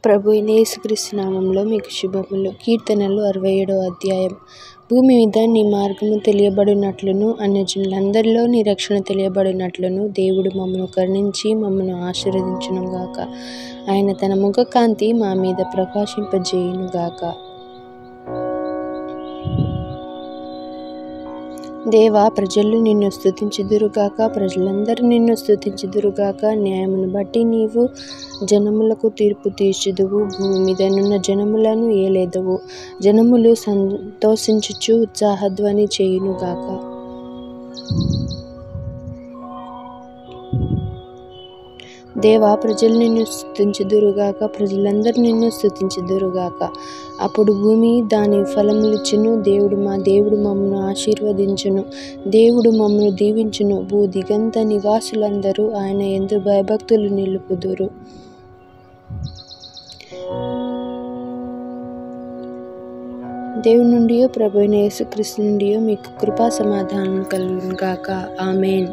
ప్రభు అయిన యేసుక్రీస్తు నామములో మీకు శుభములు. కీర్తనలు 67వ అధ్యాయం. భూమి మీద నీ మార్గము తెలియబడినట్లును అన్యజనులందరిలో నీ రక్షణ తెలియబడినట్లును దేవుడు మమ్మను కరుణించి మమ్మను ఆశీర్వదించునుగాక. ఆయన తన ముఖ కాంతి మా మీద ప్రకాశింపజేయునుగాక. దేవా, ప్రజలు నిన్ను స్తుతించుదురుగాక, ప్రజలందరూ నిన్ను స్తుతించుదురుగాక. న్యాయమును బట్టి నీవు జనములకు తీర్పు తీర్చుదువు, భూమి మీదనున్న జనములను ఏలెదవు. జనములు సంతోషించుచు ఉత్సాహధ్వని చేయునుగాక. దేవా, ప్రజలు నిన్ను స్తుతించుదురుగాక, ప్రజలందరూ నిన్ను స్తుతించుదురుగాక. అప్పుడు భూమి దాని ఫలములిచ్చును. దేవుడు మమ్మను ఆశీర్వదించును. దేవుడు మమ్మను దీవించును. భూదిగంత నివాసులందరూ ఆయన యందు భయభక్తులు నిలుపుదురు. దేవుని నుండియో ప్రభు అయిన యేసుక్రీస్తు నుండియో మీకు కృపా సమాధానం కలుగునుగాక. ఆమేన్.